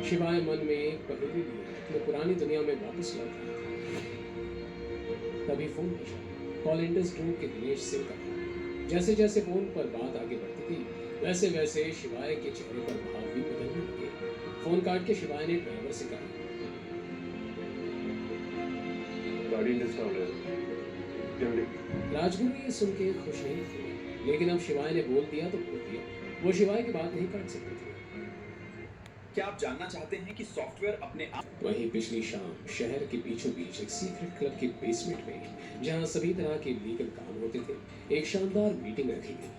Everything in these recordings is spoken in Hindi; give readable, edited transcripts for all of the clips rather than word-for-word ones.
शिवाय मन में एक पहेली लिए अपनी पुरानी दुनिया में वापस लौट रहा था। तभी फोन बजा। कॉल इंडस ग्रुप के दिनेश सिंह का था। जैसे जैसे फोन पर बात आगे बढ़ती थी वैसे वैसे शिवाय के चेहरे पर भाव भी बदलने लगे। फोन काट के शिवाय ने ड्राइवर से कहा, गाड़ी इंस्टॉल है जल्दी। राजगुरु ये सुन के खुश नहीं थे, लेकिन अब शिवाय ने बोल दिया तो बोल दिया। वो शिवाय की बात नहीं काट सकते थे। क्या आप जानना चाहते हैं कि सॉफ्टवेयर अपने आप? वहीं पिछली शाम शहर के बीचों बीच एक सीक्रेट क्लब के बेसमेंट में, जहां सभी तरह के लीगल काम होते थे, एक शानदार मीटिंग रखी गई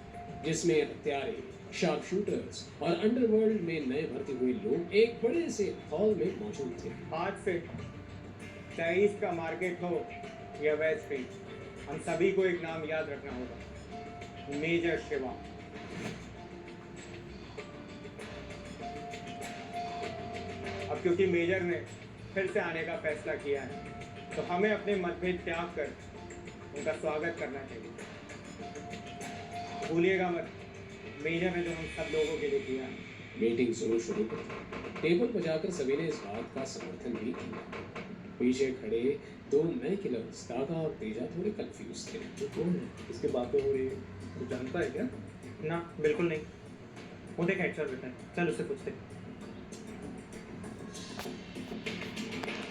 जिसमें हत्यारे, शार्प शूटर्स और अंडरवर्ल्ड में नए भर्ती हुए लोग एक बड़े से हॉल में मौजूद थे। आज से चाइनीज का मार्केट हो या वेस्ट पे, हम सभी को एक नाम याद रखना होगा, मेजर शिवा। अब क्योंकि मेजर ने फिर से आने का फैसला किया है तो हमें अपने मतभेद त्याग कर उनका स्वागत करना चाहिए। भूलिएगा मत, मेजर ने जो हम सब लोगों के लिए किया है। मीटिंग शुरू पर टेबल बजाकर सभी ने इस बात का समर्थन भी किया। पीछे खड़े दो नए किलर्स दागा और तेजा थोड़े कंफ्यूज थे। तो कौन है? इसके बातें हो रही है, तू जानता है क्या? ना बिल्कुल नहीं, वो देख हेडशॉट बेटा है, चल उससे पूछते।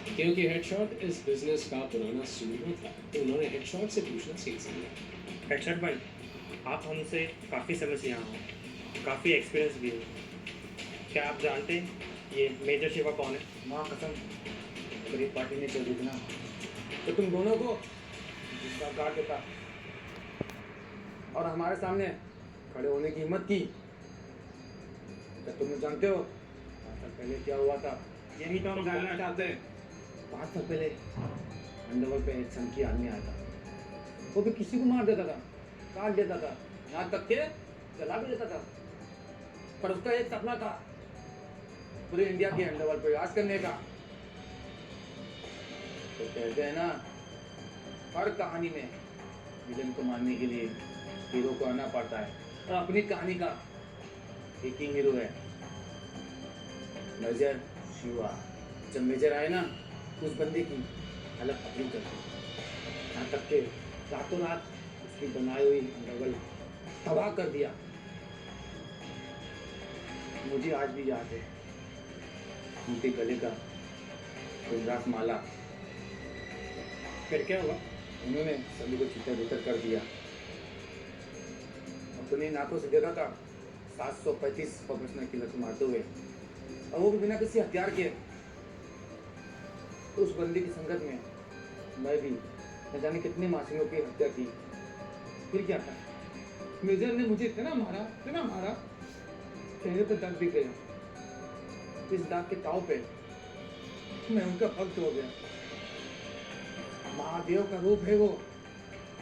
क्योंकि हेडशॉट इस बिजनेस का पुराना सूरमा था तो उन्होंने हेडशॉट से पूछना सही समझा। हेडशॉट भाई, आप हमसे काफ़ी समय से यहाँ हो, काफ़ी एक्सपीरियंस भी है। क्या आप जानते हैं ये मेजर शिवा कौन है? माँ कसम, गरीब पार्टी ने चल ना तो तुम दोनों को जिसका गार्ड देता और हमारे सामने खड़े होने की हिम्मत की। क्या तुम जानते हो 5 साल पहले क्या हुआ था? यही तो हम जानना चाहते हैं। 5 साल पहले अंडरवर्ल्ड पे एक संकी आदमी आया था। वो भी किसी को मार देता था, काट देता था, यहाँ तक के जला भी देता था। पर उसका एक सपना था, पूरे इंडिया के अंडरवर्ल्ड पे राज करने का। तो कहते हैं ना, हर कहानी में विलन को मारने के लिए हीरो को आना पड़ता है, और अपनी कहानी का एक ही हीरो है, मेजर शिवा। जब मेजर आए ना, उस बंदे की अलग पकड़ी कर दी, यहाँ तक के रातों रात उसकी बनाई हुई अंडरवर्ल्ड तबाह कर दिया। मुझे आज भी याद है उनके गले का रुद्राक्ष माला। फिर क्या हुआ? उन्होंने सभी को छितर बितर कर दिया। अपनी नाकों से देखा था 735 प्रोफेशनल किलर मारते हुए, और वो भी बिना किसी हथियार के। उस बंदी की संगत में मैं भी न जाने कितने मासूमों की हत्या की। फिर क्या था, मेजर ने मुझे इतना मारा, चेहरे पर दाग दिख गया। इस दाग के ताव पे मैं उनका भक्त हो गया। महादेव का रूप है वो।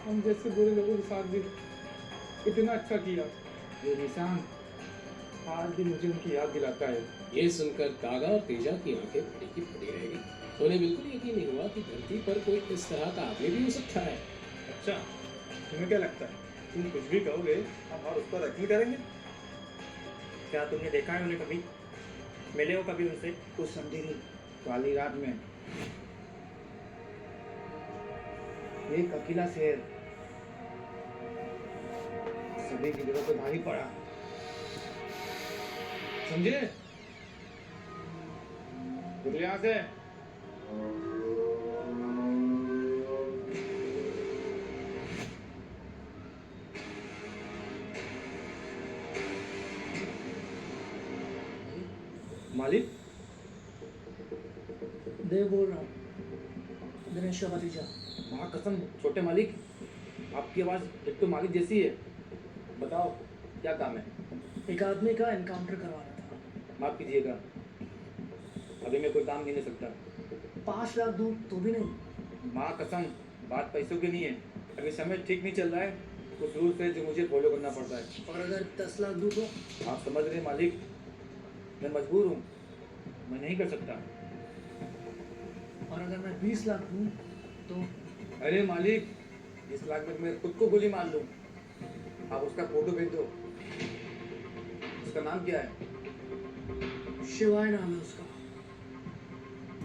हम जैसे बुरे लोगों के साथ भी इतना अच्छा किया। ये निशान आज भी मुझे उनकी याद दिलाता है। ये सुनकर दागा और तेजा की आंखें फटी की फटी रह गई। उन्हें बिल्कुल यकीन नहीं हुआ कि धरती पर कोई इस तरह का आदमी भी हो सकता है। अच्छा, तुम्हें क्या लगता है तुम कुछ भी कहोगे हम और उस पर यकीन करेंगे? क्या तुमने देखा है उन्हें कभी? मिले हो कभी उनसे? उस अंधेरी काली रात में एक अकेला शेर सभी की जगह पे भारी पड़ा, समझे? निकले यहाँ से। मालिक, देव बोल रहा हूँ, दिनेश का भतीजा। माँ कसम छोटे मालिक, आपकी आवाज़ एक तो मालिक जैसी है। बताओ क्या काम है? एक आदमी का एनकाउंटर करवाना था। माफ कीजिएगा, अभी मैं कोई काम नहीं ले सकता। 5 लाख दूर तो भी नहीं। माँ कसम, बात पैसों की नहीं है। अभी समय ठीक नहीं चल रहा है, कुछ रूल्स है जो मुझे फॉलो करना पड़ता है। और अगर 10 लाख दूर तो? आप समझ रहे हैं मालिक, मैं मजबूर हूँ, मैं नहीं कर सकता। और अगर मैं 20 लाख दूँ तो? अरे मालिक, 20 लाख में मैं खुद को गोली मार लूँ। आप उसका फोटो भेज दो, उसका नाम क्या है? शिवाय नाम है उसका,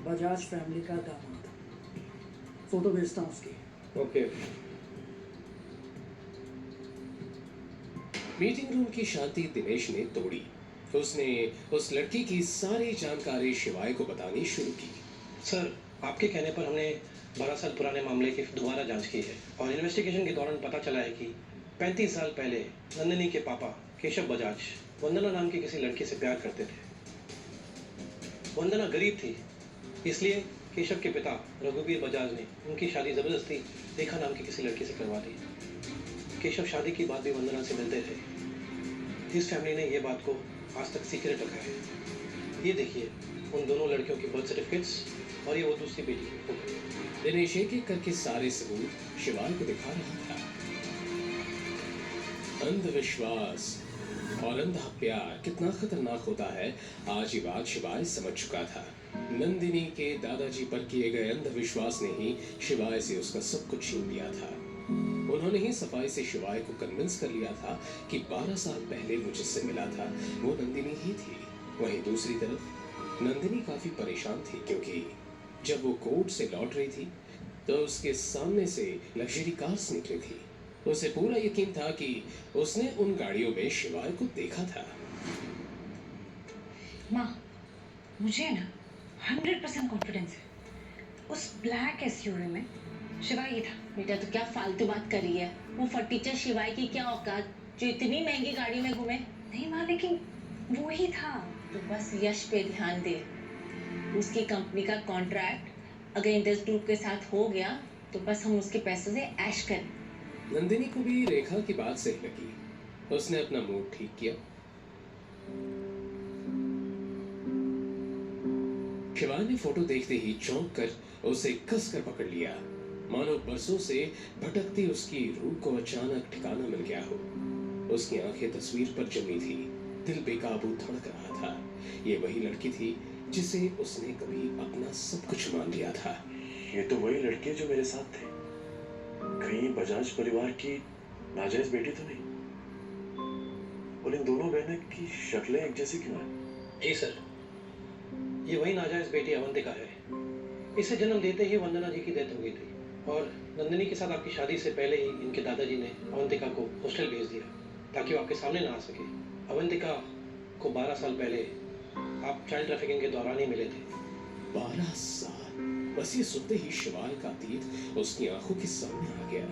बजाज फैमिली का दामाद। फोटो भेजता हूँ उसकी। ओके। मीटिंग रूम की शांति दिनेश ने तोड़ी। उसने उस लड़की की सारी जानकारी शिवाय को बतानी शुरू की। सर, आपके कहने पर हमने 12 साल पुराने मामले की दोबारा जांच की है और इन्वेस्टिगेशन के दौरान पता चला है कि 35 साल पहले नंदिनी के पापा केशव बजाज वंदना नाम की किसी लड़की से प्यार करते थे। वंदना गरीब थी, इसलिए केशव के पिता रघुवीर बजाज ने उनकी शादी जबरदस्ती रेखा नाम की किसी लड़की से करवा दी। केशव शादी की बात भी वंदना से मिलते थे। इस फैमिली ने यह बात को आज तक सीक्रेट रखा है। ये देखिए, उन दोनों लड़कियों की बर्थ सर्टिफिकेट्स और ये वो दूसरी बेटी की फोटो। दिनेश एक एक करके सारे सबूत शिवाय को दिखा रहा था। अंधविश्वास और अंधा प्यार कितना खतरनाक होता है, आज ये बात शिवाय समझ चुका था। नंदिनी के दादाजी पर किए गए अंधविश्वास ने ही शिवाय से उसका सब कुछ छीन लिया था। उन्होंने ही सफाई से शिवाय को कन्विंस कर लिया था कि 12 साल पहले वो जिससे मिला था वो नंदिनी ही थी। वहीं दूसरी तरफ नंदिनी काफी परेशान थी, क्योंकि जब वो कोर्ट से लौट रही थी तो उसके सामने से लग्जरी कार्स निकली थी। उसे पूरा यकीन था कि उसने उन गाड़ियों में शिवाय को देखा था। माँ, मुझे ना 100% कॉन्फिडेंस है उस ब्लैक एसयूवी में शिवाय ही था। बेटा तो क्या फालतू बात कर रही है? वो फटीचर शिवाय की क्या औकात जो इतनी महंगी गाड़ी में घूमे? नहीं माँ, लेकिन वो ही था। तो बस यश पे ध्यान दे। उसकी कंपनी का कॉन्ट्रैक्ट अगर इंडस ग्रुप के साथ हो गया तो बस हम उसके पैसों से ऐश करें। नंदिनी को भी रेखा की बात सही लगी। उसने अपना मूड ठीक किया। शिवाय ने फोटो देखते ही चौंक कर उसे कस कर पकड़ लिया, मानो बरसों से भटकती उसकी रूह को अचानक ठिकाना मिल गया हो। उसकी आंखें तस्वीर पर जमी थी, दिल बेकाबू धड़क रहा था। ये वही लड़की थी जिसे उसने कभी अपना सब कुछ मान लिया था। ये तो वही लड़की है जो मेरे साथ थे। कहीं बजाज परिवार की नाजायज बेटी तो नहीं? और इन दोनों बहनों की शक्लें एक जैसी क्यों हैं? जी सर, ये वही नाजायज बेटी अवंतिका है। इसे जन्म देते ही वंदना जी की डेथ हो गई थी और नंदिनी के साथ आपकी शादी से पहले ही इनके दादाजी ने अवंतिका को हॉस्टल भेज दिया ताकि वो आपके सामने ना आ सके। अवंतिका को 12 साल पहले आप चाइल्ड ट्रैफिकिंग के दौरान ही मिले थे। 12 साल! बस ये सुनते ही शिवाय का अतीत उसकी आंखों के सामने आ गया।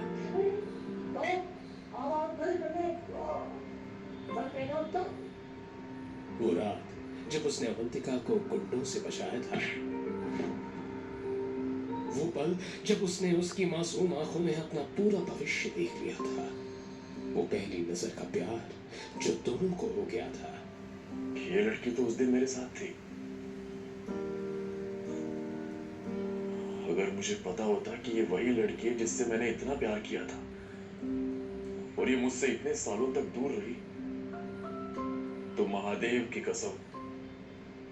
वो रात जब उसने अवंतिका को गुंडों से बचाया था, वो पल जब उसने उसकी मासूम आंखों में अपना पूरा भविष्य देख लिया था, वो पहली नजर का प्यार जो दोनों को हो गया था। ये लड़की तो उस दिन मेरे साथ थी। अगर मुझे पता होता कि ये वही लड़की है जिससे मैंने इतना प्यार किया था और ये मुझसे इतने सालों तक दूर रही, तो महादेव की कसम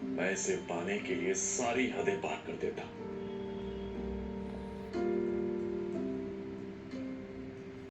मैं इसे पाने के लिए सारी हदें पार कर देता।